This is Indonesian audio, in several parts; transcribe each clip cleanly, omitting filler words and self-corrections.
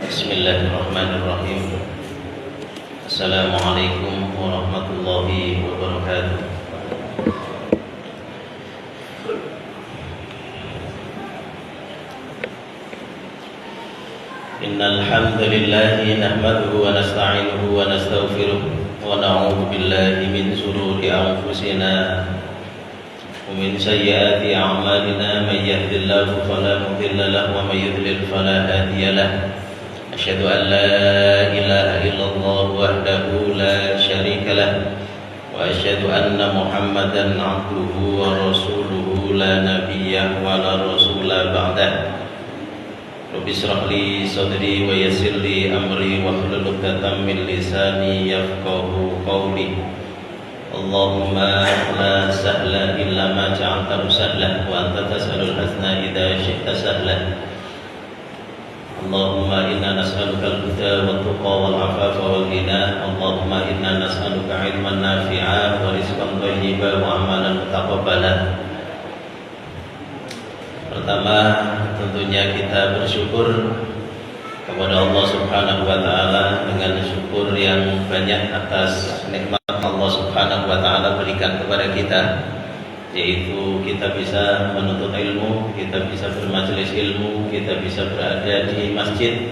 Bismillahirrahmanirrahim. Assalamualaikum warahmatullahi wabarakatuh. Innal hamdalillahi nahmaduhu wa nasta'inuhu wa nastaghfiruh wa na'udzu billahi min shururi anfusina wa min sayyiati a'malina may yahdihillahu fala mudilla lahu wa may yudlil fala hadiya lahu. Asyhadu an la ilaha illallah wahdahu la syarika lah wa asyhadu anna Muhammadan abduhu wa rasuluhu la nabiyya wa la rasula ba'dah. Rabbi shrah li sadri wa yassir li amri wahlul 'uqdatam min lisani yafqahu qawli. Allahumma la sahla illa ma ja'altahu sahlan wa anta tas'alul hazna idza syi'ta sahlan. Allahumma inna nas'aluka al-huda wa tuqa wal afafa wal ghina. Allahumma inna nas'aluka ilman nafi'a wa rizqan thayyiban wa amalan mutaqabbala. Pertama, tentunya kita bersyukur kepada Allah Subhanahu wa taala dengan syukur yang banyak atas nikmat Allah Subhanahu wa taala berikan kepada kita, yaitu kita bisa menuntut ilmu, kita bisa bermajelis ilmu, kita bisa berada di masjid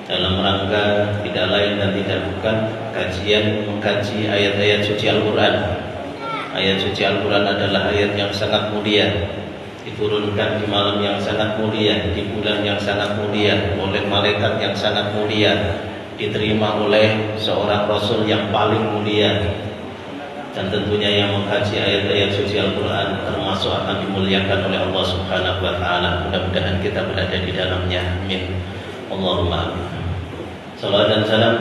dalam rangka tidak lain dan tidak bukan kajian mengkaji ayat-ayat suci Al-Quran. Ayat suci Al-Quran adalah ayat yang sangat mulia, diturunkan di malam yang sangat mulia, di bulan yang sangat mulia, oleh malaikat yang sangat mulia, diterima oleh seorang Rasul yang paling mulia. Dan tentunya yang mengkaji ayat-ayat suci Al-Quran termasuk akan dimuliakan oleh Allah Subhanahu wa ta'ala. Mudah-mudahan kita berada di dalamnya. Amin. Allahumma amin. Salawat dan salam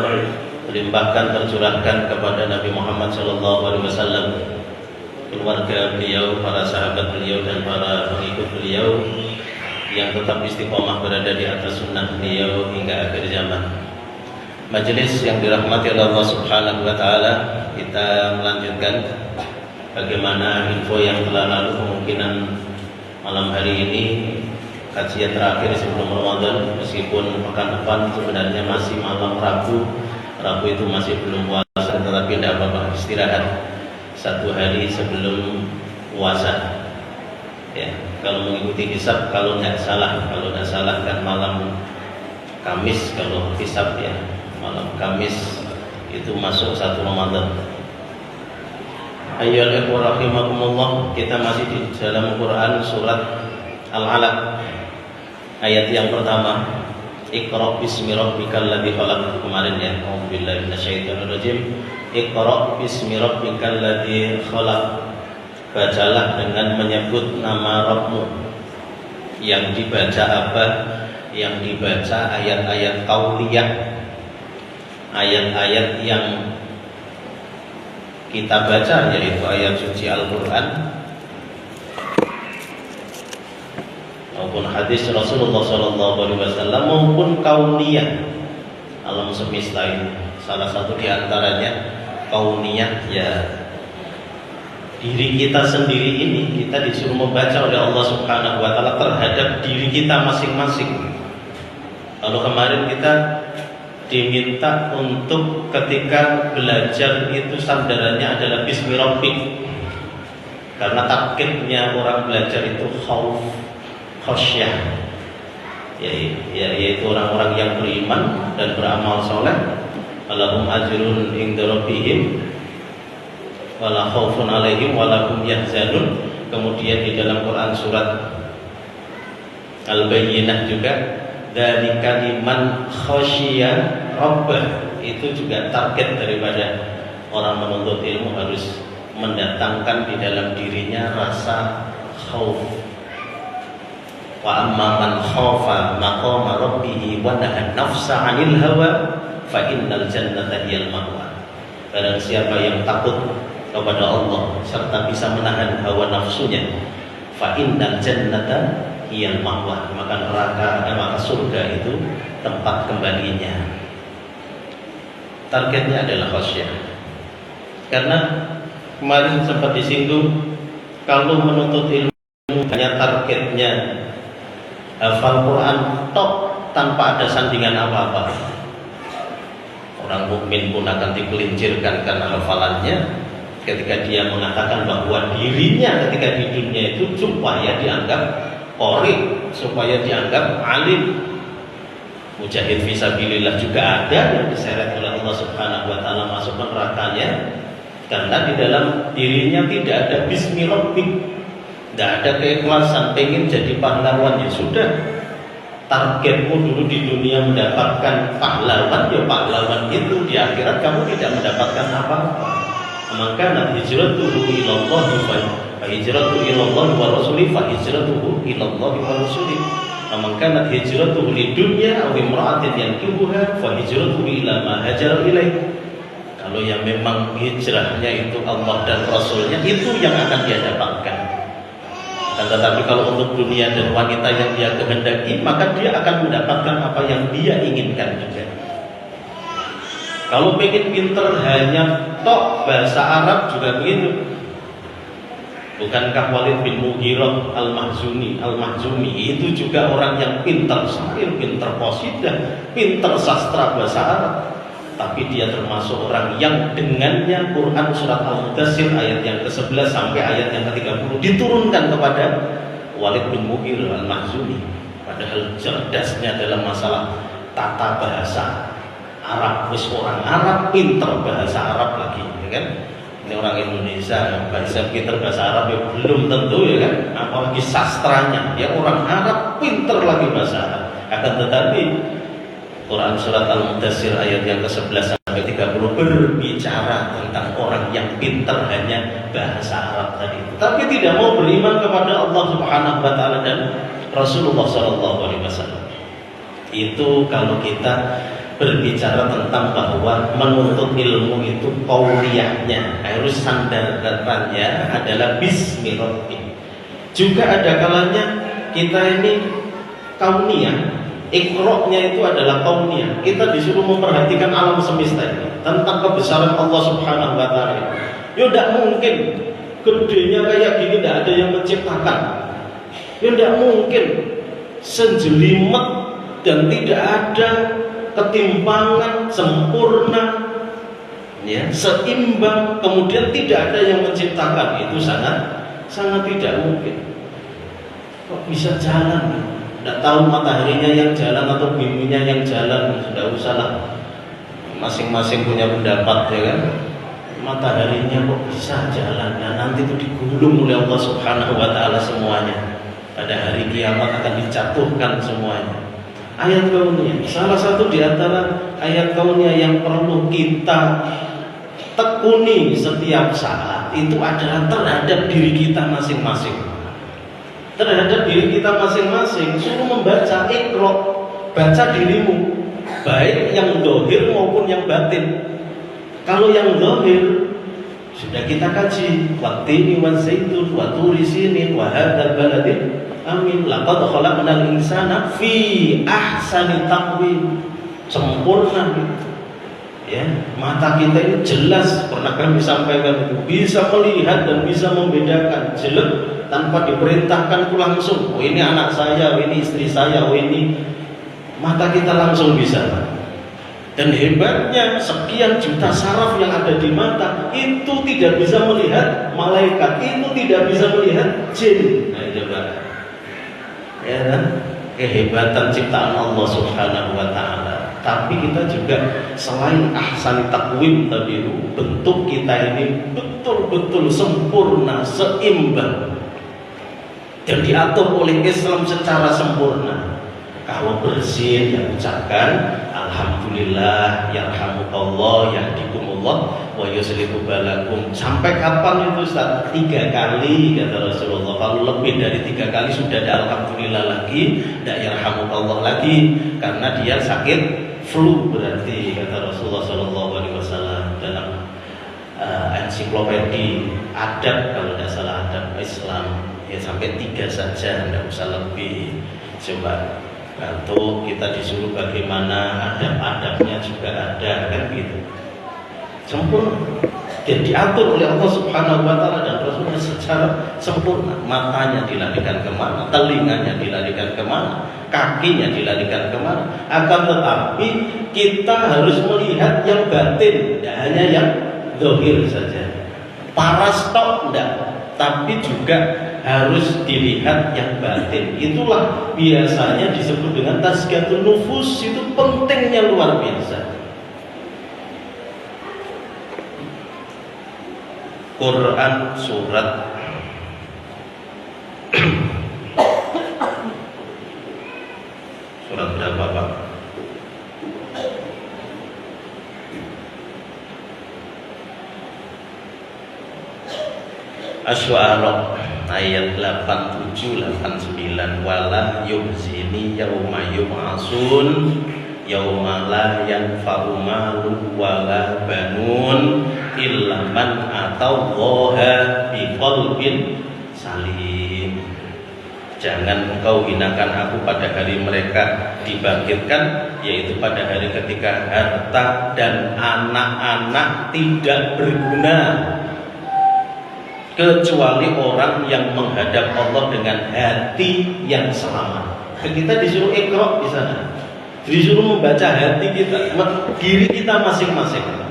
terlimpahkan, tercurahkan kepada Nabi Muhammad SAW, keluarga beliau, para sahabat beliau, dan para pengikut beliau yang tetap istiqomah berada di atas sunnah beliau hingga akhir zaman. Majelis yang dirahmati oleh Allah Subhanahu wa taala, kita melanjutkan bagaimana info yang telah lalu. Kemungkinan malam hari ini kajian terakhir sebelum Ramadan, meskipun pekan depan sebenarnya masih malam Rabu. Rabu itu masih belum puasa, tetapi tidak apa-apa, istirahat satu hari sebelum puasa. Ya, kalau mengikuti hisab, kalau tidak salah kan malam Kamis, kalau hisab ya malam Kamis itu masuk 1 Ramadan. Ayyuhal ikhwah rahimakumullah, kita masih di dalam Quran surat Al-Alaq ayat yang pertama. Iqra bismi rabbikal ladzi khalaq. Kemarin ya, auzubillahi minasyaitonir rajim. Iqra bismi rabbikal ladzi khalaq. Bacalah dengan menyebut nama Rabbmu. Yang dibaca apa? Yang dibaca ayat-ayat qauliyah, ayat-ayat yang kita baca, yaitu ayat suci Al-Quran maupun hadis Rasulullah SAW maupun kauniyah, alam semesta ini. Salah satu diantaranya kauniyah, ya diri kita sendiri ini kita disuruh membaca oleh Allah Subhanahu wa ta'ala terhadap diri kita masing-masing. Kalau kemarin kita diminta untuk ketika belajar itu sandarannya adalah bismi rabbik, karena targetnya orang belajar itu khauf, khasyah, yaitu orang-orang yang beriman dan beramal soleh. Walahum ajrun inda rabbihim wala khaufun alaihim walahum yahzanun. Kemudian di dalam Quran surat Al-Bayyinah juga, dari kaliman khasyiya rabbah, itu juga target daripada orang menuntut ilmu, harus mendatangkan di dalam dirinya rasa khauf. Wa amma man khafa maqama rabbih wa nahan nafsa 'anil hawa fa innal jannata hiyal ma'wa. Barang siapa yang takut kepada Allah serta bisa menahan hawa nafsunya, fa innal jannata hiyal ma'wa, maka neraka, maka surga itu tempat kembalinya. Targetnya adalah khasyah. Karena kemarin sempat disinggung, kalau menuntut ilmu hanya targetnya hafal Quran top, tanpa ada sandingan apa-apa. Orang mukmin pun akan dipelincirkan karena hafalannya ketika dia mengatakan bahwa dirinya ketika di dunia itu supaya dianggap qori, supaya dianggap alim. Mujahid fisabilillah juga ada yang diseret oleh Allah Subhanahu wa taala masuk nerakanya karena di dalam dirinya tidak ada bismi rabbik, tidak ada keikhlasan pengen jadi pahlawan. Ya sudah, targetmu dulu di dunia mendapatkan pahlawan, ya pahlawan itu di akhirat kamu tidak mendapatkan apa-apa. Maka hijratuhu ilallahi fa hijratuhu ilallahi wa rasulih fa hijratuhu ilallahi wa rasulih. Maka hijratuhu lidunya aw imra'atin yankihuha fa hijratuhu ila ma hajara ilaih. Kalau yang memang hijrahnya itu Allah dan Rasulnya, itu yang akan dia dapatkan. Dan tetapi kalau untuk dunia dan wanita yang dia kehendaki, maka dia akan mendapatkan apa yang dia inginkan juga. Kalau pengen pinter hanya tok bahasa Arab juga begitu. Bukankah Walid bin Mughirah al-Mahzumi itu juga orang yang pintar syair, pintar qasidah, pintar sastra bahasa Arab. Tapi dia termasuk orang yang dengannya Quran surat Al-Mudaththir ayat yang ke-11 sampai ayat yang ke-30 diturunkan kepada Walid bin Mughirah al-Mahzumi. Padahal cerdasnya dalam masalah tata bahasa Arab, wis orang Arab pintar bahasa Arab lagi, ya kan? Ini orang Indonesia bahasa pintar bahasa Arab ya belum tentu, ya kan? Apalagi sastranya, ya orang Arab pintar lagi bahasa Arab. Akan tetapi Quran surat Al-Mudaththir ayat yang ke-11 sampai 30 berbicara tentang orang yang pintar hanya bahasa Arab tadi, tapi tidak mau beriman kepada Allah Subhanahu wa taala dan Rasulullah sallallahu alaihi wasallam. Itu kalau kita berbicara tentang bahwa menuntut ilmu itu qauliyahnya, harus sandarannya adalah bismi rabbik. Juga ada kalanya kita ini kauniyah, iqra-nya itu adalah kauniyah. Kita disuruh memperhatikan alam semesta ini, tentang kebesaran Allah Subhanahu wa taala. Ya tidak mungkin gedenya kayak gini tidak ada yang menciptakan. Ya tidak mungkin senjelimet dan tidak ada ketimpangan, sempurna, ya, seimbang, kemudian tidak ada yang menciptakan. Itu sangat tidak mungkin. Kok bisa jalan? Tidak tahu mataharinya yang jalan atau buminya yang jalan, sudah usahlah. Masing-masing punya pendapat, ya kan? Mataharinya kok bisa jalan? Nah, nanti itu digulung oleh Allah Subhanahu wa taala semuanya. Pada hari kiamat akan dijatuhkan semuanya. Ayat kauniyah, salah satu di antara ayat kauniyah yang perlu kita tekuni setiap saat itu adalah terhadap diri kita masing-masing. Terhadap diri kita masing-masing, suruh membaca iqra, baca dirimu, baik yang zahir maupun yang batin. Kalau yang zahir sudah kita kaji, wattini wazaitun wa turi sinin wa hadzal baladil amin, laqad khalaqnal insana fi ahsani taqwim, sempurna gitu. Ya, mata kita ini jelas, pernah kami sampaikan itu, bisa melihat dan bisa membedakan jelek tanpa diperintahkan itu langsung. Oh ini anak saya, oh ini istri saya, oh ini, mata kita langsung bisa. Dan hebatnya sekian juta saraf yang ada di mata itu tidak bisa melihat malaikat, itu tidak bisa melihat jin. Nah, coba. Ya kan? Kehebatan ciptaan Allah Subhanahu wa taala. Tapi kita juga selain ahsani taqwim tadi, bentuk kita ini betul-betul sempurna, seimbang, dan diatur oleh Islam secara sempurna. Kalau bersih ya ucapkan alhamdulillah, yarhamukallah, yahdikumullah wa yuslihu balakum. Sampai kapan itu Ustaz? 3 kali kata Rasulullah. Kalau lebih dari 3 kali sudah ada alhamdulillah lagi, tidak yarhamukallah lagi, karena dia sakit flu berarti kata Rasulullah sallallahu alaihi wasallam dalam ensiklopedi adab, kalau tidak salah adab Islam, ya sampai 3 saja, tidak usah lebih. Coba bantu kita disuruh bagaimana adab-adabnya juga ada, kan gitu, sempurna dan diatur oleh Allah Subhanahu wa taala dan Rasulnya secara sempurna. Matanya dilarikan kemana, telinganya dilarikan kemana, kakinya dilarikan kemana. Akan tetapi kita harus melihat yang batin, tidak hanya yang zahir saja. Paras tok enggak, tapi juga harus dilihat yang batin. Itulah biasanya disebut dengan tazkiyatun nufus. Itu pentingnya luar biasa. Quran surat surat berapa Pak? Asy-Syu'ara ayat 87 89 wala yuhzini yauma yub'atsun yauma la yanfa'u malun wala banun illa man atallaha biqalbin salim. Jangan engkau hinakan aku pada hari mereka dibangkitkan, yaitu pada hari ketika harta dan anak-anak tidak berguna kecuali orang yang menghadap Allah dengan hati yang selamat. Kita disuruh iqra di sana, disuruh membaca hati kita, diri kita masing-masing.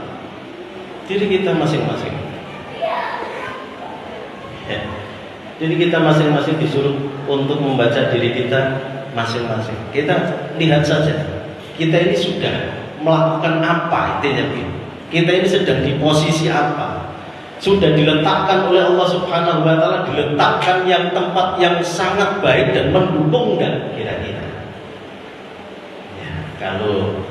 Diri kita masing-masing. Ya. Jadi kita masing-masing disuruh untuk membaca diri kita masing-masing. Kita lihat saja, kita ini sudah melakukan apa intinya. Kita ini sedang di posisi apa? Sudah diletakkan oleh Allah Subhanahu wa taala, diletakkan yang tempat yang sangat baik dan mendukung enggak kira-kira? Ya, kalau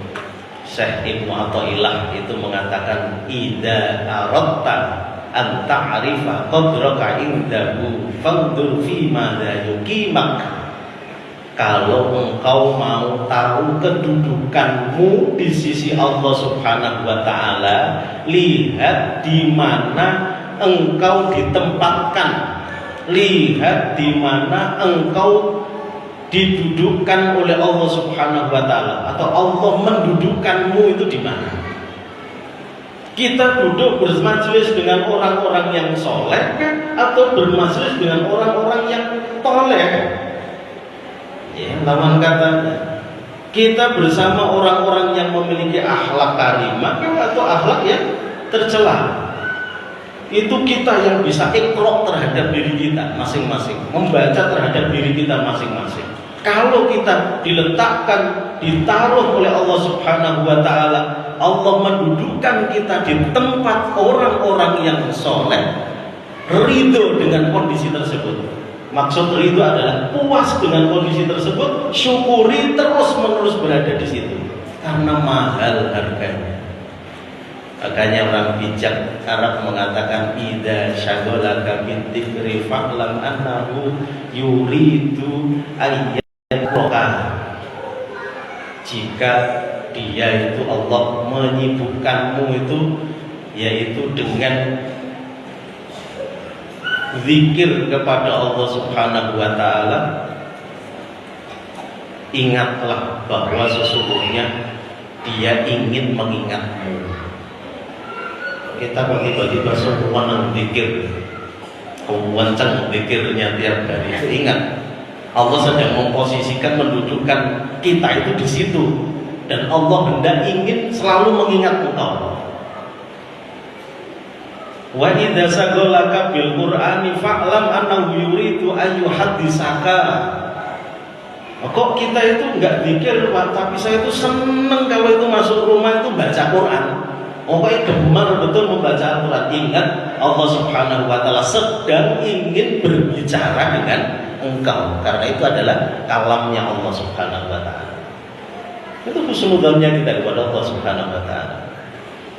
Syekh Ibnu Athaillah itu mengatakan idza aradta an ta'rifa qadraka indahu fanzur fi ma la yuqimak. Kalau engkau mau tahu kedudukanmu di sisi Allah Subhanahu wa taala, lihat di mana engkau ditempatkan. Lihat di mana engkau didudukkan oleh Allah Subhanahu wa taala, atau Allah mendudukkanmu itu di mana. Kita duduk bermajlis dengan orang-orang yang soleh atau bermajlis dengan orang-orang yang toleh? Ya, lawan katanya, kita bersama orang-orang yang memiliki akhlak karimah atau akhlak yang tercela. Itu kita yang bisa iqra terhadap diri kita masing-masing, membaca terhadap diri kita masing-masing. Kalau kita diletakkan, ditaruh oleh Allah Subhanahu wa taala, Allah mendudukkan kita di tempat orang-orang yang soleh, ridho dengan kondisi tersebut. Maksud ridho adalah puas dengan kondisi tersebut, syukuri terus-menerus berada di situ, karena mahal harganya. Makanya orang bijak Arab mengatakan idza syaghalaka min dzikri fa'lam annahu yuridu ayyaka. Jika dia itu Allah menyibukkanmu itu, yaitu dengan zikir kepada Allah Subhanahu wa taala, ingatlah bahwa sesungguhnya dia ingin mengingatmu. Kita bagi-bagi semua nang zikir, kewancang zikirnya tiap hari. Itu ingat, Allah sedang memposisikan, mendudukkan kita itu di situ, dan Allah hendak ingin selalu mengingat engkau. Wa idza sagolaka bil Qur'ani fa'lam annahu yuridu ayyuhaddisaka. Kok kita itu enggak zikir, tapi saya itu seneng kalau itu masuk rumah itu baca Quran. Pokoknya gemar betul membaca Al-Quran. Ingat, Allah Subhanahu wa taala sedang ingin berbicara dengan engkau, karena itu adalah kalamnya Allah Subhanahu wa taala. Itu husnudzonnya kita kepada Allah Subhanahu wa taala.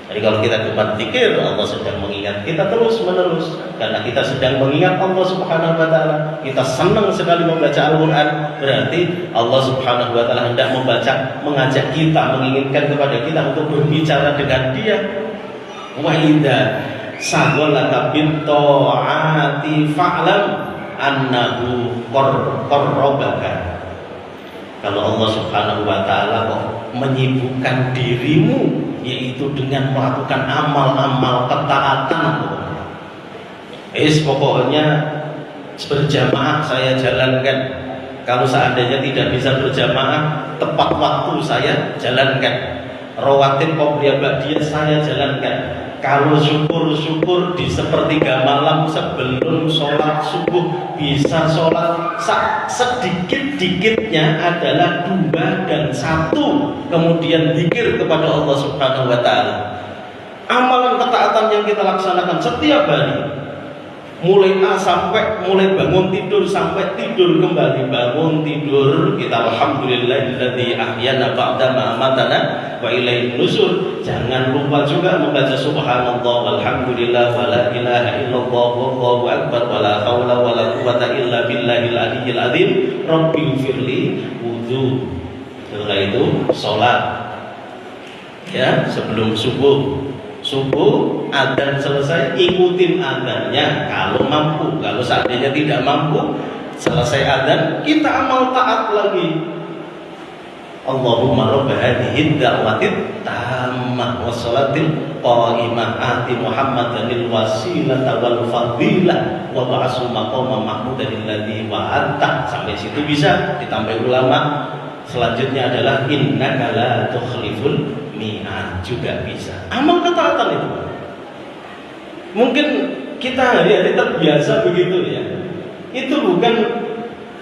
Jadi kalau kita cuma zikir, Allah sedang mengingat kita terus menerus, karena kita sedang mengingat Allah Subhanahu wa taala. Kita senang sekali membaca Al-Quran, berarti Allah Subhanahu wa taala hendak mengajak kita, menginginkan kepada kita untuk berbicara dengan Dia. Wa idza saghalaka bit ta'ati fa'lam annahu qarrabaka. Kalau Allah Subhanahu wa taala kok menyibukkan dirimu, yaitu dengan melakukan amal-amal ketaatan, Pokoknya berjamaah saya jalankan. Kalau seandainya tidak bisa berjamaah, tepat waktu saya jalankan. Rawatib qobliyah ba'diyah saya jalankan. Kalau syukur-syukur di sepertiga malam sebelum sholat subuh bisa sholat sedikit-dikitnya adalah 2 dan 1, kemudian zikir kepada Allah Subhanahu wa Ta'ala. Amalan ketaatan yang kita laksanakan setiap hari, mulai bangun tidur sampai tidur kembali, bangun tidur kita alhamdulillahilladzi ahyana ba'da ma amatana wa ilaihin nusur. Jangan lupa juga membaca subhanallah walhamdulillah wala ilaha illallah wallahu akbar wala haula wala quwata illa billahil aliyyil azim rabbighfirli wudu. Setelah itu sholat ya sebelum subuh adzan selesai, ikutin adzannya kalau mampu. Kalau seandainya tidak mampu, selesai adzan kita amal taat lagi. Allahumma rabb hadhihi da'watid tammah wassalatil qa'imah ati Muhammadanil wasilata wal fadilah wa ba'su maqama mahmudan alladzi wa'ata. Sampai situ bisa ditambah ulama. Selanjutnya adalah innaka la tukhliful mi'ad juga bisa. Amal ketaatan itu. Mungkin kita hari-hari terbiasa begitu ya. Itu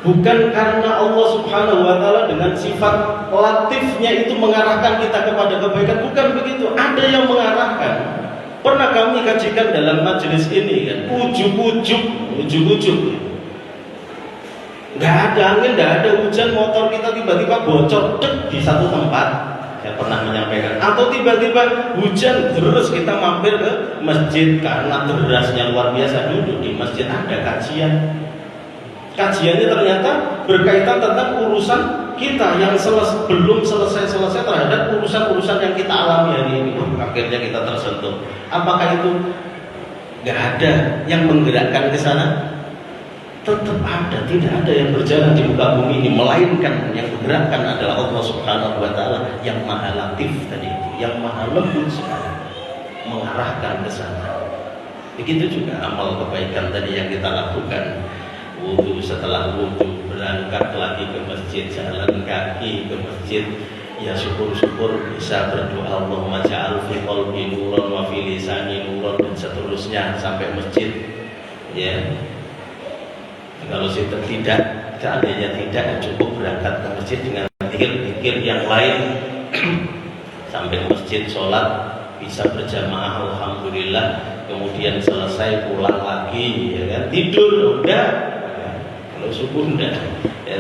bukan karena Allah Subhanahu wa Ta'ala dengan sifat latifnya itu mengarahkan kita kepada kebaikan, bukan begitu. Ada yang mengarahkan. Pernah kami kajikan dalam majelis ini kan, ujuk-ujuk. Nggak ada angin, nggak ada hujan, motor kita tiba-tiba bocor di satu tempat. Saya pernah menyampaikan. Atau tiba-tiba hujan terus kita mampir ke masjid karena derasnya luar biasa. Duduk di masjid ada kajian. Kajiannya ternyata berkaitan tentang urusan kita yang belum selesai terhadap urusan-urusan yang kita alami hari ini. Akhirnya kita tersentuh. Apakah itu nggak ada yang menggerakkan ke sana? Tetap ada, tidak ada yang berjalan di muka bumi ini, melainkan yang bergerakkan adalah Allah Subhanahu wa Ta'ala yang maha latif tadi itu, yang maha lembut sekali mengarahkan ke sana. Begitu juga amal kebaikan tadi yang kita lakukan. Wudu, setelah wudu berangkat lagi ke masjid, jalan kaki ke masjid, ya syukur-syukur bisa berdoa Allahumma ja'al fi qalbi nuran wa fi lisani nuran dan seterusnya sampai masjid ya. Kalau seandainya tidak, cukup berangkat ke masjid dengan zikir-zikir yang lain sampai masjid sholat bisa berjamaah alhamdulillah, kemudian selesai pulang lagi ya kan, tidur udah ya. Kalau subuh udah ya.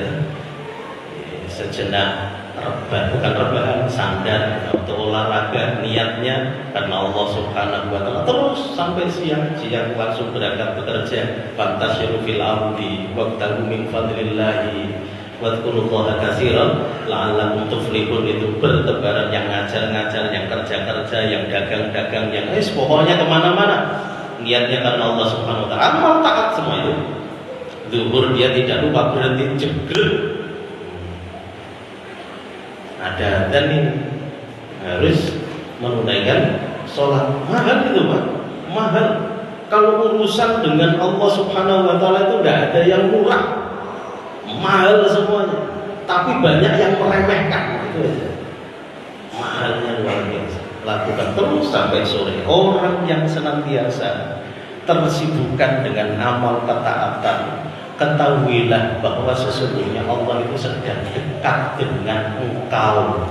Sejenak rebahan sandar atau olahraga, niatnya karena Allah Subhanahu wa Ta'ala, terus sampai siang langsung berangkat bekerja. Fantasyiru fil ardi wabtaghu min fadlillahi wadhkurullaha katsiran la'allakum tuflihun. Itu bertebaran, yang ngajar-ngajar, yang kerja-kerja, yang dagang-dagang, yang pokoknya kemana-mana niatnya karena Allah Subhanahu wa Ta'ala. Amal taat semua itu. Zuhur dia tidak lupa berhenti jegrek. Ada dan ini harus menunaikan sholat. Mahal itu Pak, mahal. Kalau urusan dengan Allah Subhanahu wa Ta'ala itu tidak ada yang murah, mahal semuanya. Tapi banyak yang meremehkan, itu aja. Mahalnya luar biasa. Lakukan terus sampai sore. Orang yang senantiasa tersibukkan dengan amal ketaatan, ketahuilah bahwa sesungguhnya Allah itu sedang dekat dengan engkau.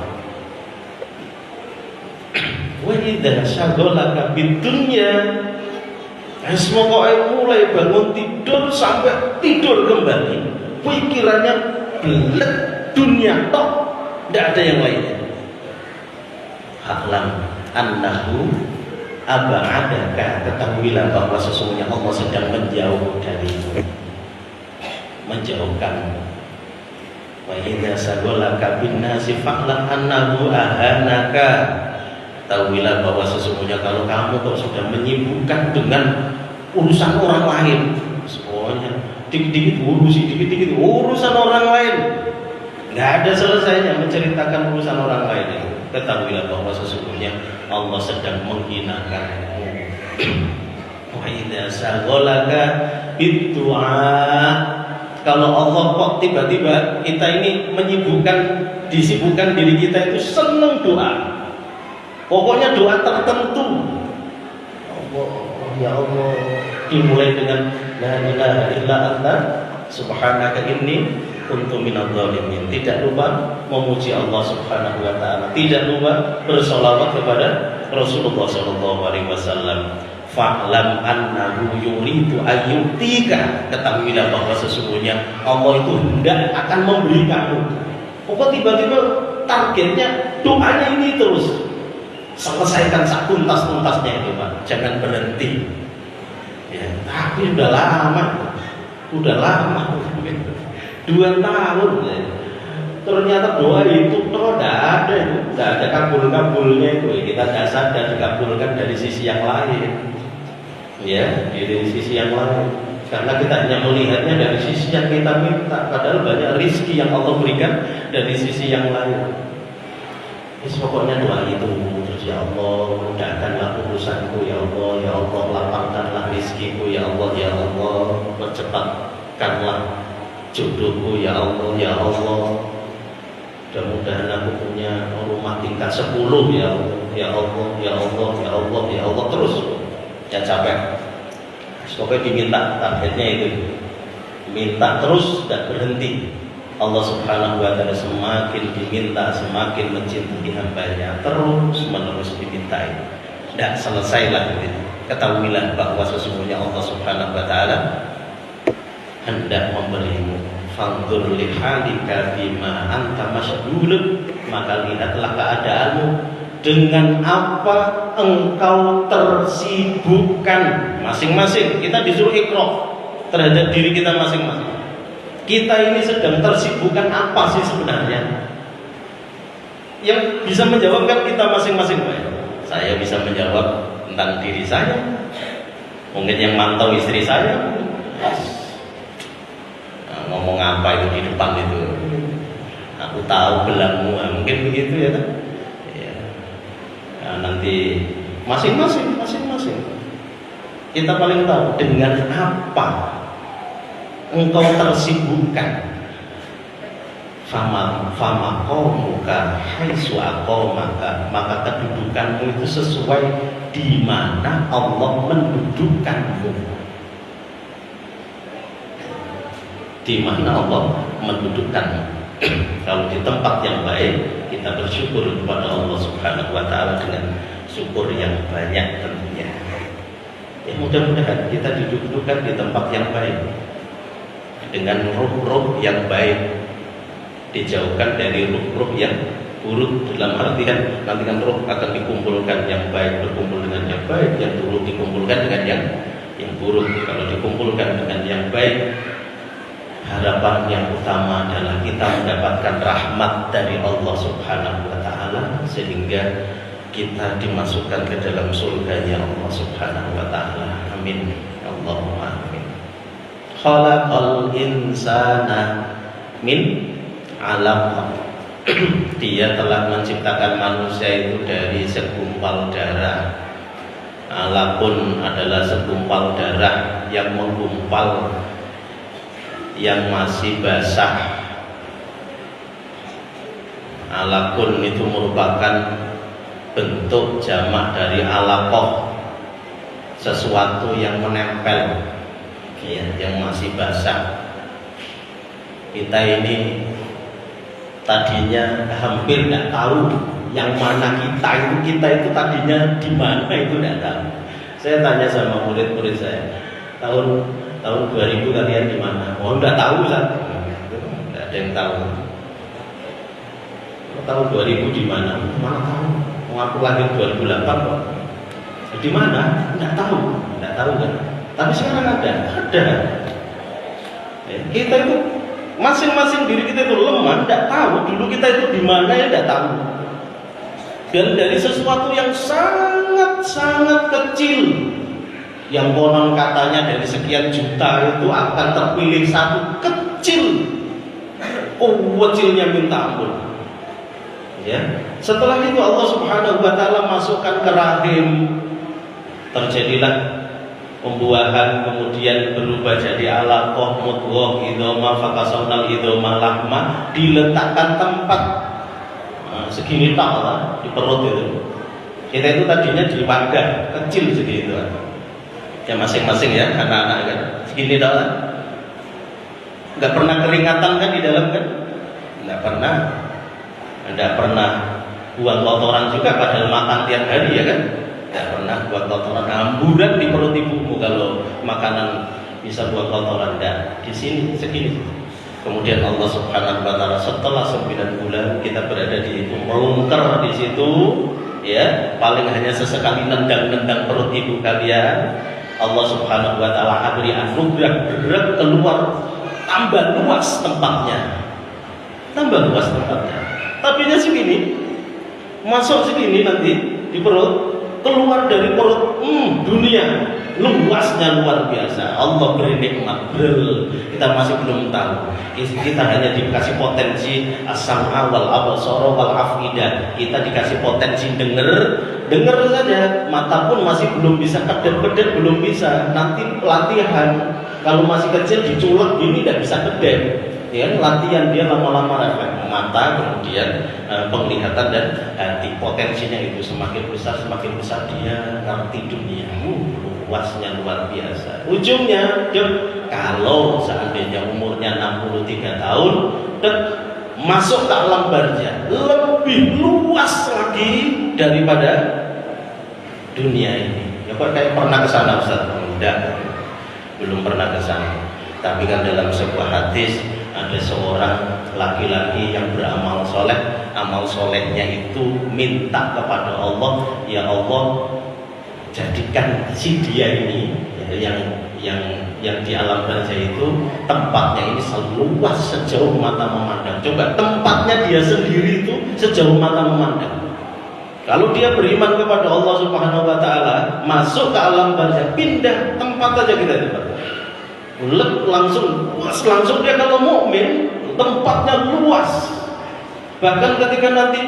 Wa idza syaghalaka bidunya, semoga mulai bangun tidur sampai tidur kembali, pikirannya belek dunia tok, tidak ada yang lainnya. Haklam annahu ab'adaka, ketahuilah bahwa sesungguhnya Allah sedang menjauh darimu, menjauhkan. Wa idza saghalaka bin nasi fa'lam annahu ahanaka, tahuilah bahwa sesungguhnya kalau kamu kok sudah menyibukkan dengan urusan orang lain, semuanya dikit-dikit urusi, dikit-dikit urusan orang lain, nggak ada selesainya menceritakan urusan orang lain itu. Ketahuilah bahwa sesungguhnya Allah sedang menghinakanmu. Wa idza saghalaka biddu'a. Kalau Allah kok tiba-tiba kita ini disibukkan diri kita itu senang doa. Pokoknya doa tertentu. Allah, ya Allah, dimulai dengan la ilaha illa anta subhanaka inni kuntu minadz dzalimin. Tidak lupa memuji Allah Subhanahu wa taala. Tidak lupa bersolawat kepada Rasulullah sallallahu alaihi wasallam. Fa'lam annahu yuridu ayyutika. Ketahuilah bahwa sesungguhnya Allah itu hendak akan memberi kamu. Kok tiba-tiba targetnya doanya ini terus. Selesaikan sak tuntas-tuntasnya itu, Pak. Jangan berhenti. Ya, tapi udah lama. 2 tahun ya. Ternyata doa itu tidak ada itu, tidak ada kabul-kabulnya itu. Kita tidak sadar dikabulkan dari sisi yang lain, ya, dari sisi yang lain. Karena kita hanya melihatnya dari sisi yang kita minta, padahal banyak rezeki yang Allah berikan dari sisi yang lain. Pokoknya doa itu terus, ya Allah, mudahkanlah urusanku, ya Allah, ya Allah, lapangkanlah rezekiku, ya Allah, ya Allah, percepatkanlah jodohku, ya Allah, ya Allah. Mudah-mudahan aku punya rumah tingkat 10, ya Allah, ya Allah, ya Allah, ya Allah, ya Allah, terus ya capek. Pokoknya diminta, targetnya itu, minta terus, tidak berhenti. Allah Subhanahu wa ta'ala semakin diminta, semakin mencintai hambanya, terus menerus dimintai, tidak selesailah gitu. Ketahuilah bahwa sesungguhnya Allah Subhanahu wa ta'ala hendak memberimu. Fanzur li halika bima anta masydulun, maka lihatlah keadaanmu dengan apa engkau tersibukkan. Masing-masing kita disuruh iqra terhadap diri kita masing-masing. Kita ini sedang tersibukkan apa sih sebenarnya? Yang bisa menjawabkan kita masing-masing. Saya bisa menjawab tentang diri saya. Mungkin yang mantau istri saya. Ngomong apa itu di depan itu, aku tahu belangmu, mungkin begitu ya kan? Ya. Nah, nanti masing-masing kita paling tahu dengan apa engkau tersibukkan. Fama qaumuka haitsu aqamaka, maka kedudukanmu itu sesuai di mana Allah mendudukkanmu. Di mana Allah mendudukkanmu. Kalau di tempat yang baik, kita bersyukur kepada Allah Subhanahu wa ta'ala dengan syukur yang banyak tentunya. Ya, mudah-mudahan kita didudukkan di tempat yang baik dengan ruh-ruh yang baik, dijauhkan dari ruh-ruh yang buruk. Dalam artian nanti kan ruh akan dikumpulkan yang baik, berkumpul dengan yang baik, yang buruk dikumpulkan dengan yang buruk. Kalau dikumpulkan dengan yang baik, harapan yang utama adalah kita mendapatkan rahmat dari Allah Subhanahu wa ta'ala, sehingga kita dimasukkan ke dalam surganya Allah Subhanahu wa ta'ala. Amin. Allahumma amin. Khalaqal insana min 'alaq. Dia telah menciptakan manusia itu dari segumpal darah. Alaqun adalah segumpal darah yang menggumpal, yang masih basah. Alaqun itu merupakan bentuk jamak dari alaqah, sesuatu yang menempel, ya, yang masih basah. Kita ini tadinya hampir tidak tahu yang mana kita itu tadinya di mana, itu tidak tahu. Saya tanya sama murid-murid saya, tahun 2000 kalian di mana? Oh, enggak tahu, Ustaz. Enggak ada yang tahu. Tahun 2000 di mana? Mana tahu? Aku lahir 2008 kok. Di mana? Enggak tahu kan. Tapi sekarang ada. Kita itu masing-masing diri kita itu lemah, enggak tahu dulu kita itu di mana, ya enggak tahu. Dan dari sesuatu yang sangat kecil, yang konon katanya dari sekian juta itu akan terpilih satu kecil, kecilnya minta ampun. Ya, setelah itu Allah Subhanahu wa ta'ala masukkan ke rahim, terjadilah pembuahan, kemudian berubah jadi alaqah, mudghah, idhomah, fakasawnal idhomah lahma, diletakkan tempat segini tak lah di perut itu. Kita itu tadinya di wadah kecil segitu ya, masing-masing ya, anak-anak kan segini tak lah. Nggak pernah keringatan kan di dalam kan? Nggak pernah buang kotoran juga, padahal makan tiap hari ya kan? Nggak pernah buang kotoran, hamburan di perut ibumu kalau makanan bisa buang kotoran. Dan di sini segini. Kemudian Allah Subhanahu wa taala setelah 9 bulan kita berada di itu, melungker di situ ya, paling hanya sesekali nendang-nendang perut ibu kalian. Allah Subhanahu wa taala beri anugerah berat keluar, tambah luas tempatnya. Tapinya segini, masuk segini nanti di perut, keluar dari perut, dunia luasnya luar biasa. Allah beri nikmat, kita masih belum tahu. Kita hanya dikasih potensi as-sam'a wal absara wal afidah. Kita dikasih potensi dengar saja. Mata pun masih belum bisa kedap-kedap, belum bisa. Nanti latihan. Kalau masih kecil diculek gini tidak bisa kedap. Ya, latihan dia lama-lama refleks mata, kemudian penglihatan dan hati. Potensinya itu semakin besar dia ngerti dunia. Luasnya luar biasa. Ujungnya, kalau seandainya umurnya 63 tahun dan masuk ke alam barzah, lebih luas lagi daripada dunia ini. Ya, kok kayak pernah ke sana Ustaz? Enggak, belum pernah ke sana. Tapi kan dalam sebuah hadis ada seorang laki-laki yang beramal soleh, amal solehnya itu minta kepada Allah, ya Allah, jadikan si dia ini yang di alam barzah itu tempatnya ini seluas sejauh mata memandang. Coba tempatnya dia sendiri itu sejauh mata memandang. Kalau dia beriman kepada Allah Subhanahu wa taala, masuk ke alam barzah, pindah tempat aja kita tempat. Langsung dia kalau mukmin tempatnya luas. Bahkan ketika nanti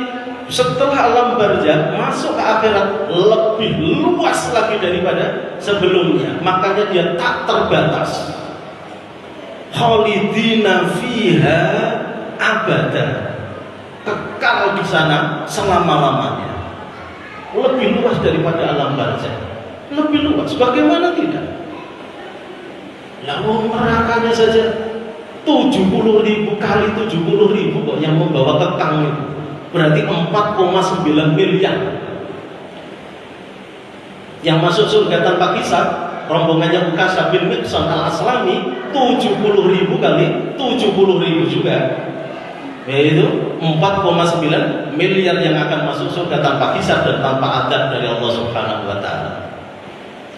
setelah alam barzah masuk ke akhirat lebih luas lagi daripada sebelumnya. Makanya dia tak terbatas. Khalidina fiha abada, kekal di sana selama-lamanya. Lebih luas daripada alam barzah. Lebih luas. Bagaimana tidak? Lalu nerakanya saja 70.000 kali 70.000 kok yang membawa kekang itu. Berarti 4,9 miliar. Yang masuk surga tanpa hisab, rombongannya Ukasha bin Mihsan al-Aslami, 70.000 kali 70.000 juga. Yaitu 4,9 miliar yang akan masuk surga tanpa hisab dan tanpa adab dari Allah Subhanahu wa taala.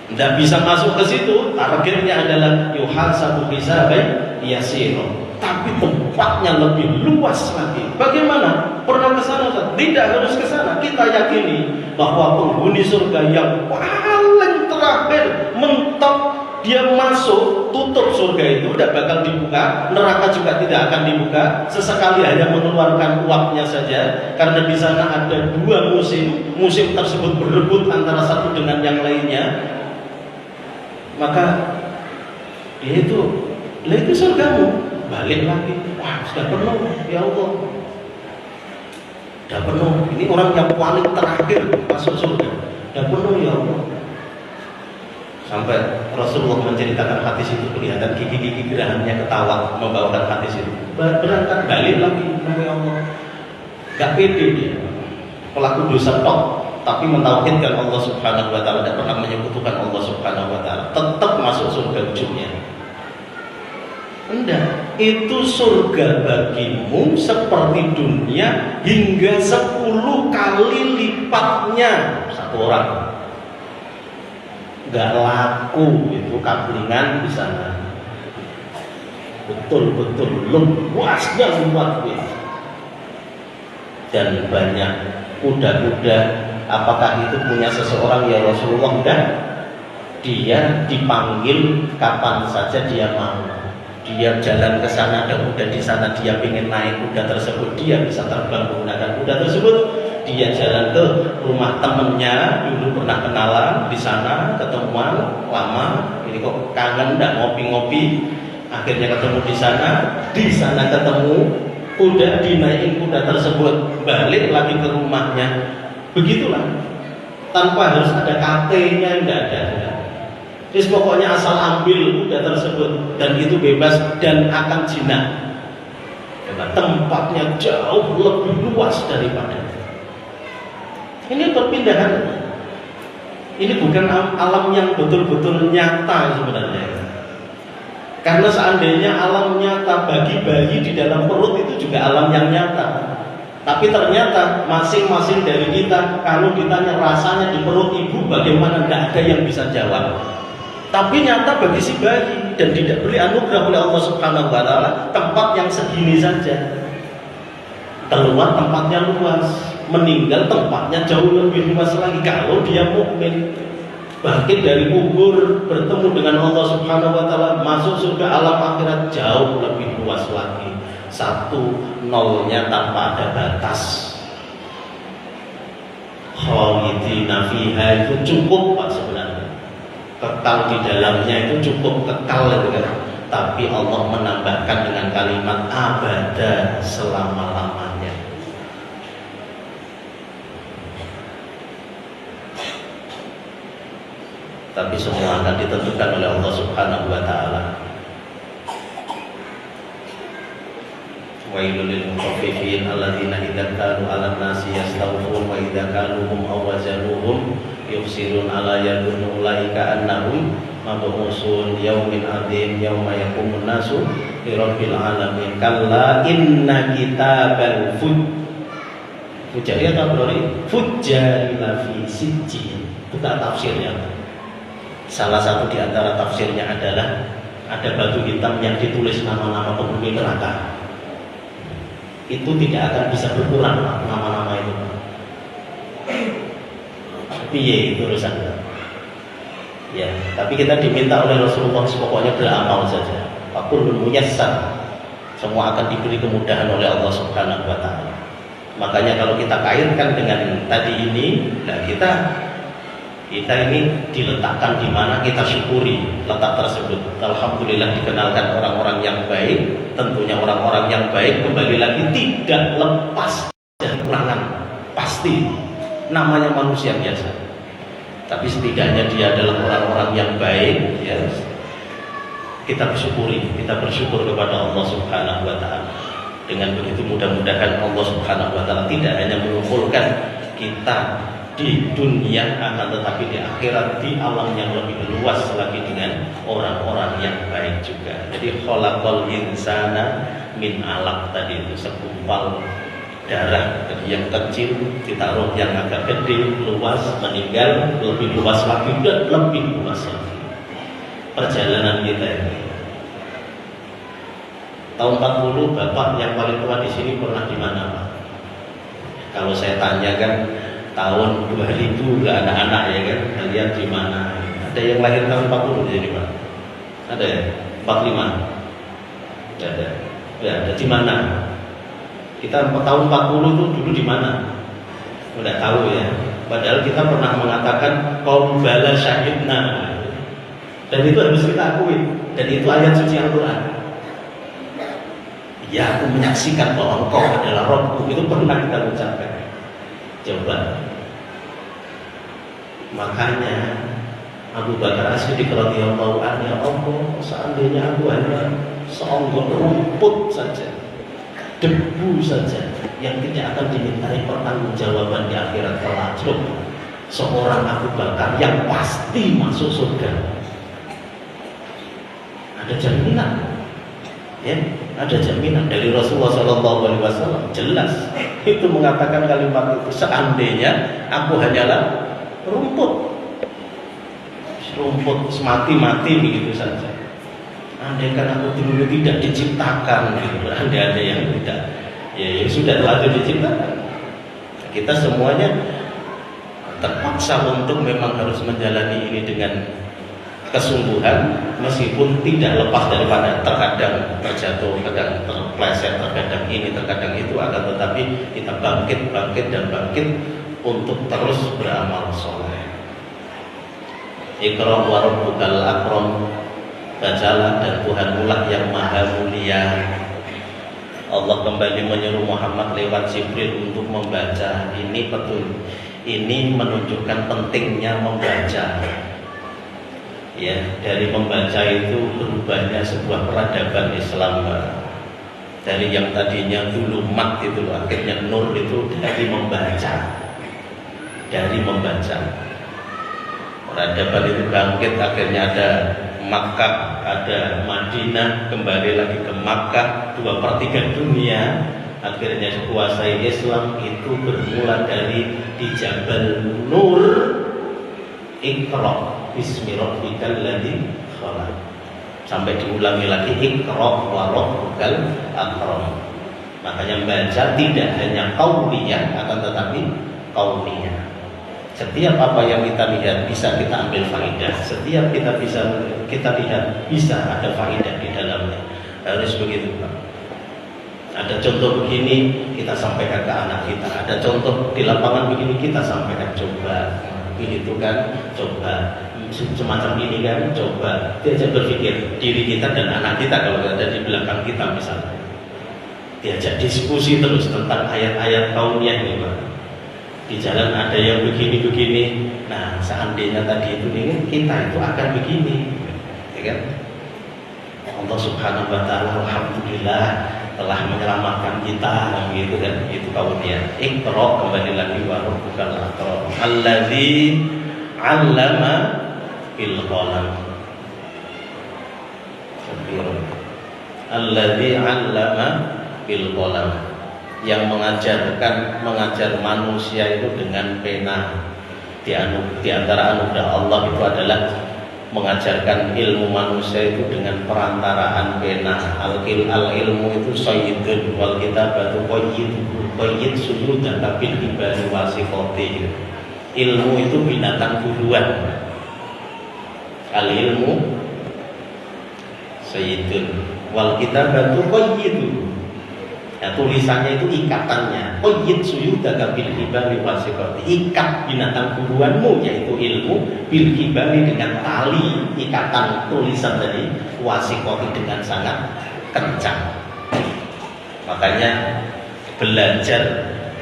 Tidak bisa masuk ke situ, targetnya adalah yuhasabu hisaban yasir. Tapi tempatnya lebih luas lagi. Bagaimana? Pernah ke sana? Tidak harus ke sana. Kita yakini bahwa penghuni surga yang paling terakhir mentok, dia masuk, tutup surga itu tidak bakal dibuka, neraka juga tidak akan dibuka, sesekali hanya mengeluarkan uapnya saja, karena di sana ada 2 musim tersebut berebut antara satu dengan yang lainnya. Maka itu surgamu, balik lagi, wah sudah penuh ya Allah, sudah penuh. Ini orang yang paling terakhir masuk surga, sudah penuh ya Allah. Sampai Rasulullah menceritakan hadis itu, kelihatan gigi-gigi gerahnya ketawa membawakan hadis itu. Berangkat balik lagi, ya Allah. Gak pede dia, pelaku dosa tok, tapi mentauhidkan Allah Subhanahu wa taala, tidak pernah menyekutukan Allah Subhanahu wa taala, tetap masuk surga ujungnya. Enggak, itu surga bagimu seperti dunia hingga 10 kali lipatnya satu orang. Enggak laku itu kaplingan di sana. Betul-betul luasnya luar biasa. Dan banyak kuda-kuda. Apakah itu punya seseorang ya Rasulullah? Enggak. Dia dipanggil kapan saja dia mau. Dia jalan ke sana, ada kuda di sana, dia ingin naik kuda tersebut, dia bisa terbang menggunakan kuda tersebut. dia jalan ke rumah temennya, dulu pernah kenalan di sana, ketemuan lama, ini kok kangen nggak ngopi-ngopi, akhirnya ketemu di sana ketemu, kuda dinaikin kuda tersebut, balik lagi ke rumahnya, begitulah, tanpa harus ada KT-nya, nggak ada. Terus pokoknya asal ambil kuda tersebut dan itu bebas dan akan jinak. Tempatnya jauh lebih luas daripada ini perpindahan. Ini bukan alam yang betul-betul nyata sebenarnya. Karena seandainya alam nyata bagi bayi di dalam perut itu juga alam yang nyata. Tapi ternyata masing-masing dari kita kalau ditanya rasanya di perut ibu bagaimana, tidak ada yang bisa jawab. Tapi nyata bagi si bayi dan tidak beri anugerah oleh Allah Subhanahu wa taala tempat yang segini saja. Keluar tempatnya luas, meninggal tempatnya jauh lebih luas lagi kalau dia mukmin. Bangkit dari kubur, bertemu dengan Allah Subhanahu wa taala, masuk surga alam akhirat jauh lebih luas lagi. 1 nolnya tanpa ada batas. Khalidina fiha itu cukup Pak sebenarnya. Kekal di dalamnya itu cukup kekal itu kan. Tapi Allah menambahkan dengan kalimat abada, selama-lamanya. Tapi semua akan ditentukan oleh Allah Subhanahu wa taala. Wailul lil mutaffifin alladzina idza kanu 'alan nasi yastawfun wa idza kaluhum aw wazanuhum yufsirun ala yadunnu ulaika annahum mab'usun yaumin adzim yauma yaqumun nasu li rabbil alamin. Kalla inna kitabal fujari atau blori fujari la fi sijjin. Bukan tafsirnya. Salah satu di antara tafsirnya adalah ada batu hitam yang ditulis nama-nama penghuni neraka. Itu tidak akan bisa berkurang nama-nama itu. Piye itu urusannya? Ya, tapi kita diminta oleh Rasulullah pokoknya beramal saja. Fakulun muyassar. Semua akan diberi kemudahan oleh Allah Subhanahu wa taala. Makanya kalau kita kaitkan dengan tadi ini, nah kita ini diletakkan di mana kita syukuri letak tersebut. Alhamdulillah dikenalkan orang-orang yang baik. Tentunya orang-orang yang baik kembali lagi tidak lepas dari kekurangan. Pasti namanya manusia biasa. Tapi setidaknya dia adalah orang-orang yang baik ya. Kita bersyukur kepada Allah Subhanahu wa taala. Dengan begitu mudah-mudahan Allah Subhanahu wa taala tidak hanya mengumpulkan kita di dunia akan tetapi di akhirat, di alam yang lebih luas lagi dengan orang-orang yang baik juga. Jadi khalaqal insana min alaq, tadi itu segumpal darah yang kecil ditaruh yang agak gede, luas, meninggal lebih luas lagi dan lebih luas lagi. Perjalanan kita ini tahun 40, Bapak yang paling tua di sini pernah di mana Pak? Kalau saya tanya kan tahun 2000 ke anak-anak ya kan, kalian di mana? Ada yang lahir tahun 40 di sini Pak? Ada ya? 45? Tidak ada. Ya, ada di mana? Kita tahun 40 itu dulu di mana? Tidak tahu ya. Padahal kita pernah mengatakan qaum bala syahidna. Dan itu harus kita akui. Dan itu ayat suci Al-Quran. Ya, aku menyaksikan bahwa engkau adalah Rabbku. Itu pernah kita ucapkan. Coba. Makanya Abu Bakar As-Siddiq radhiyallahu anhu, ya Allah, seandainya aku hanya seonggok rumput saja, debu saja yang tidak akan dimintai pertanggungjawaban di akhirat kelak, seorang Abu Bakar yang pasti masuk surga. Ada jaminan, ya, ada jaminan dari Rasulullah SAW jelas itu mengatakan kalimat itu. Seandainya aku hanyalah rumput mati begitu saja. Andaikan aku dulu tidak diciptakan, gitu. Andai ada yang tidak, ya sudah telah diciptakan. Kita semuanya terpaksa untuk memang harus menjalani ini dengan kesungguhan, meskipun tidak lepas daripada terkadang terjatuh, kadang terpleset, terkadang ini, terkadang itu, akan tetapi kita bangkit dan bangkit untuk terus beramal soleh. Iqra wa rabbukal akram, bacalah dan Tuhanmulah yang maha mulia. Allah kembali menyuruh Muhammad lewat Jibril untuk membaca. Ini betul, ini menunjukkan pentingnya membaca. Ya, dari membaca itu berubahnya sebuah peradaban Islam. Dari yang tadinya dulu mat itu akhirnya nur itu dari membaca. Dari membaca. Peradaban itu bangkit, akhirnya ada Makkah, ada Madinah, kembali lagi ke Makkah, 2/3 dunia akhirnya dikuasai Islam. Itu bermula dari di Jabal Nur. Iqra bismi rabbikal ladzi khalaq, sampai diulangi lagi Iqra wa rabbukal akram. Makanya baca tidak hanya qauliyah, akan tetapi qauliyah. Setiap apa yang kita lihat bisa kita ambil faidah. Setiap kita lihat bisa ada faidah di dalamnya. Harus begitu, Pak. Ada contoh begini kita sampaikan ke anak kita. Ada contoh di lapangan begini kita sampaikan. Coba begitu kan, coba semacam ini kan, coba diajak berpikir diri kita dan anak kita kalau ada di belakang kita misalnya. Diajak diskusi terus tentang ayat-ayat kauniyah ini, Pak. Di jalan ada yang begini-begini. Nah, seandainya tadi itu ini, kita itu akan begini, ya kan? Allah Subhanahu wa taala alhamdulillah telah menyelamatkan kita, gitu kan? Itu kauniyah. Iqra, kembali lagi, wa rabbukal akram alladzi 'allama bil qalam. Alladzi 'allama bil qalam, yang mengajar manusia itu dengan pena. Di antara anugerah Allah itu adalah mengajarkan ilmu manusia itu dengan perantaraan pena. Al-ilmu itu sayyidun wal kitabatu qayyid sujudan bil ibadi wasifati. Ilmu itu binatang buruan. Al-ilmu sayyidun wal kitabatu qayyid. Nah, tulisannya itu ikatannya. Qayyid suyudaka bil hibali wasiqati. Ikat binatang buruanmu yaitu ilmu bil hibali dengan tali ikatan tulisan tadi, wasiqati dengan sangat kencang. Makanya belajar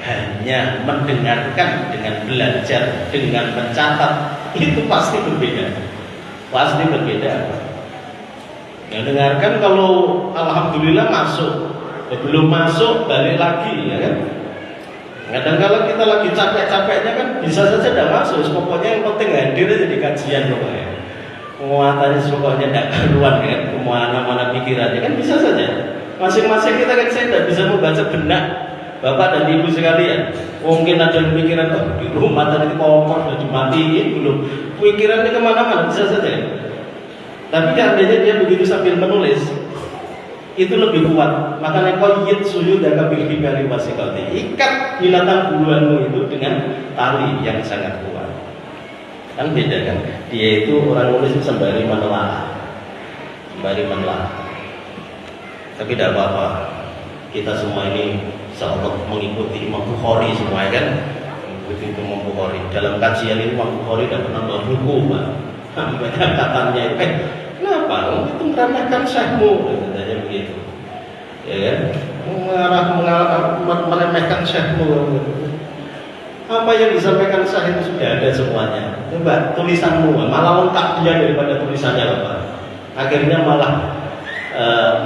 hanya mendengarkan dengan belajar dengan mencatat itu pasti berbeda. Pasti berbeda. Yang dengarkan kalau alhamdulillah masuk, belum masuk balik lagi, ya kan? Kadang-kadang kita lagi capek-capeknya kan bisa saja tidak masuk. Pokoknya yang penting hadir aja di kajian pokoknya. Penguatannya pokoknya tidak keluar kan, kemana-mana pikirannya kan bisa saja. Masing-masing kita kan saya tidak bisa membaca benak Bapak dan Ibu sekalian. Mungkin ada yang pikiran, oh di rumah tadi kompor sudah dimatiin belum. Pikirannya kemana-mana bisa saja. Tapi seandainya dia begitu sambil menulis, itu lebih kuat. Makanya qayyid suyudaka bil hibali wasiqati. Ikat binatang buruanmu itu dengan tali yang sangat kuat. Kan beda kan? Dia itu orang nulis sembari menelaah. Tapi tidak apa-apa. Kita semua ini seolah mengikuti Imam Bukhari semua, kan? Mengikuti Imam Bukhari. Dalam kajian ini Imam Bukhari tidak pernah buat buku, Pak. Banyak katanya, kenapa? Itu meremehkan syekhmu, katanya begitu. Ya kan? Meremehkan syekhmu. Apa yang disampaikan syekh itu sudah ada semuanya. Coba tulisanmu, malah lengkap dia daripada tulisannya, Bapak. Akhirnya malah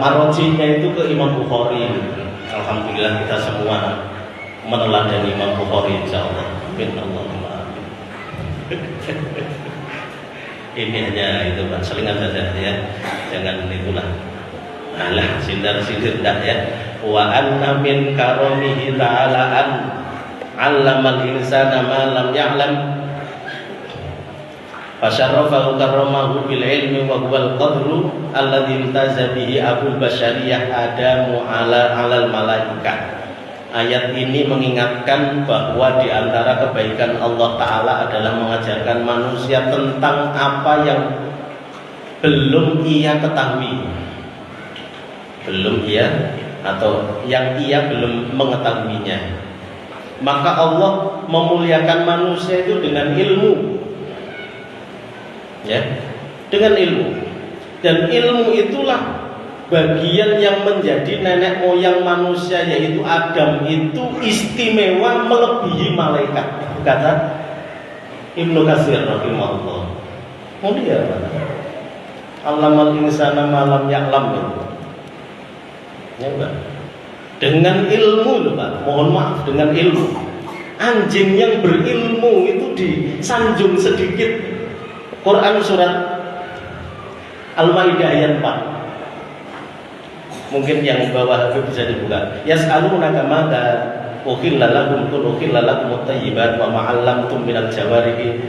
marojinya itu ke Imam Bukhari. Alhamdulillah kita semua meneladani Imam Bukhari, insyaallah. Bismillah. Ini hanya itu, Pak, selingan saja ya. Jangan itulah. Alah, sindir-sindir dah ya. Wa anna min karamihi ta'ala an 'allamal insana ma lam ya'lam. Fasyarrafahu karramahu bil ilmi wa huwal qadru alladzi imtaza bihi abul basyariyah Adamu alal malaikah. Ayat ini mengingatkan bahwa di antara kebaikan Allah Ta'ala adalah mengajarkan manusia tentang apa yang belum ia ketahui, belum ia atau yang ia belum mengetahuinya. Maka Allah memuliakan manusia itu dengan ilmu, ya, dengan ilmu. Dan ilmu itulah bagian yang menjadi nenek moyang manusia, yaitu Adam itu istimewa melebihi malaikat. Kata Ibnu Katsir rahimahullah. Mulia banget. Allamal insana malam ya'lam. Ya, Pak. Dengan ilmu loh, Pak. Mohon maaf, dengan ilmu. Anjing yang berilmu itu disanjung sedikit. Quran surat Al-Maidah ayat 4. Mungkin yang bawah itu bisa dibuka. Yas'alunaka madza uhilla lakum qul uhilla lakum at-thayyibat wa ma 'allamtum minal jawarihi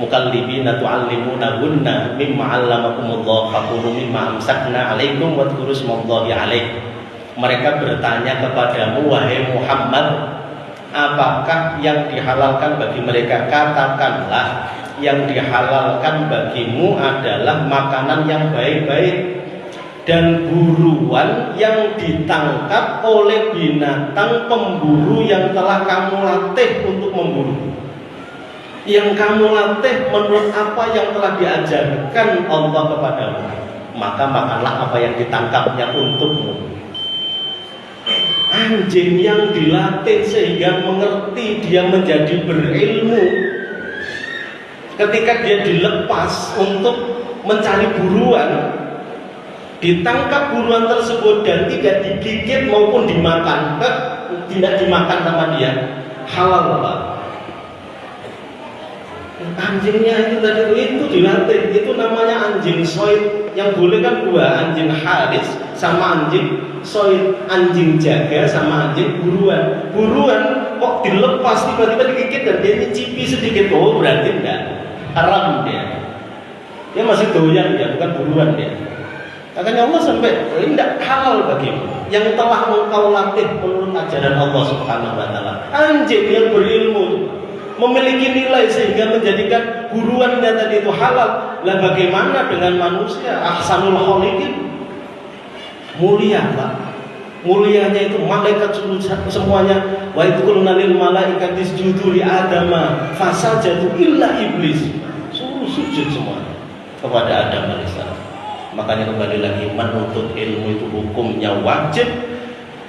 mukallibina tu'allimunahunna mimma 'allamakumullah faqulu mimma amsakna 'alaikum wa dhkuru smallahi 'alaihi. Mereka bertanya kepadamu, wahai Muhammad, apakah yang dihalalkan bagi mereka? Katakanlah, yang dihalalkan bagimu adalah makanan yang baik-baik dan buruan yang ditangkap oleh binatang pemburu yang telah kamu latih untuk memburu. Yang kamu latih menurut apa yang telah diajarkan Allah kepadamu, maka makanlah apa yang ditangkapnya untukmu. Anjing yang dilatih sehingga mengerti, dia menjadi berilmu, ketika dia dilepas untuk mencari buruan, ditangkap buruan tersebut dan tidak digigit maupun dimakan, tidak dimakan sama dia, halal, Pak. Anjingnya itu tadi itu dilatih, itu namanya anjing soid. Yang boleh kan dua, anjing haris sama anjing soid, anjing jaga sama anjing buruan. Buruan kok dilepas tiba-tiba digigit dan dia nyicipi sedikit, oh berarti enggak, haram dia. Dia masih doyan, dia bukan buruan dia. Makanya Allah sampai ini tidak halal bagimu yang telah engkau latih menurut ajaran Allah Subhanahu wa taala. Anjing yang berilmu memiliki nilai sehingga menjadikan buruannya tadi itu halal. Lah bagaimana dengan manusia? Ahsanul khaliqin, mulia, Pak. Mulianya itu malaikat semuanya. Wa idh qulna lil malaikati isjudu li adama fasajadu illa iblis. Suruh sujud semua kepada Adam alaihissalam. Makanya kembali lagi, menuntut ilmu itu hukumnya wajib.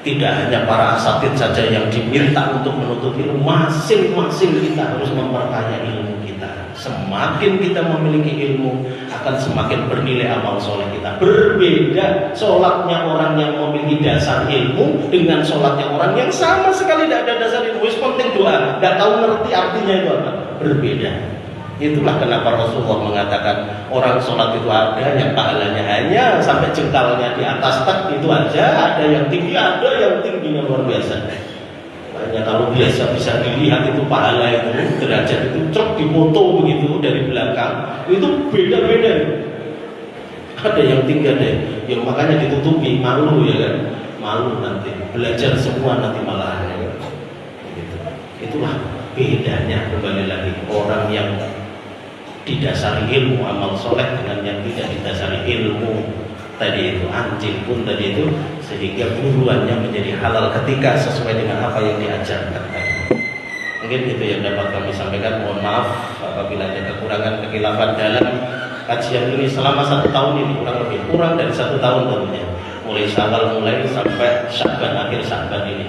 Tidak hanya para asatid saja yang diminta untuk menuntut ilmu, masing-masing kita harus memperkaya ilmu kita. Semakin kita memiliki ilmu, akan semakin bernilai amal soleh kita. Berbeda sholatnya orang yang memiliki dasar ilmu dengan sholatnya orang yang sama sekali tidak ada dasar ilmu, penting doa, tidak tahu ngerti artinya itu apa. Berbeda. Itulah kenapa Rasulullah mengatakan orang sholat itu ada yang pahalanya hanya sampai jengkalnya di atas tak itu aja, ada yang tinggi, ada yang tingginya luar biasa. Hanya kalau biasa bisa dilihat itu pahala itu, derajat itu truk dipoto begitu dari belakang, itu beda-beda. Ada yang tinggi, ada yang makanya ditutupi, malu ya kan, malu nanti belajar semua nanti malah ya. Gitu. Itulah bedanya kembali lagi orang yang didasari ilmu amal soleh dengan yang tidak didasari ilmu tadi itu anjing pun tadi itu, sehingga buruannya menjadi halal ketika sesuai dengan apa yang diajarkan tadi. Mungkin itu yang dapat kami sampaikan. Mohon maaf apabila ada kekurangan kekhilafan dalam kajian ini selama 1 tahun ini, kurang dari 1 tahun tentunya, mulai Syawal mulai sampai Sya'ban, akhir Sya'ban ini.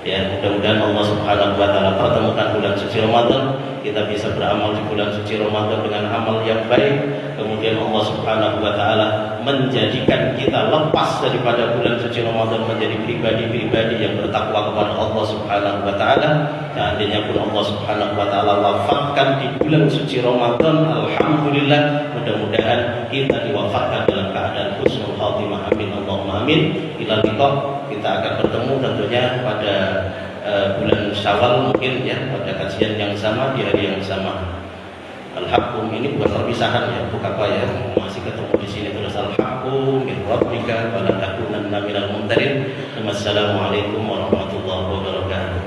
Ya, mudah-mudahan Allah Subhanahu wa taala pertemukan bulan suci Ramadan, kita bisa beramal di bulan suci Ramadan dengan amal yang baik. Kemudian Allah Subhanahu wa taala menjadikan kita lepas daripada bulan suci Ramadan menjadi pribadi-pribadi yang bertakwa kepada Allah Subhanahu wa taala. Seandainya pun Allah Subhanahu wa taala wafatkan di bulan suci Ramadan, alhamdulillah, mudah-mudahan kita diwafatkan dalam keadaan husnul khatimah. Amin Allahumma amin. Ila liqa, kita akan bertemu tentunya pada bulan Syawal mungkin ya, pada kajian yang sama di hari yang sama. Al-Haqqum ini bukan perpisahan ya, bukan apa ya, masih ketemu di sini terus. Al-Haqqum min rabbika wa la takunanna minal mumtarin. Wassalamualaikum warahmatullahi wabarakatuh.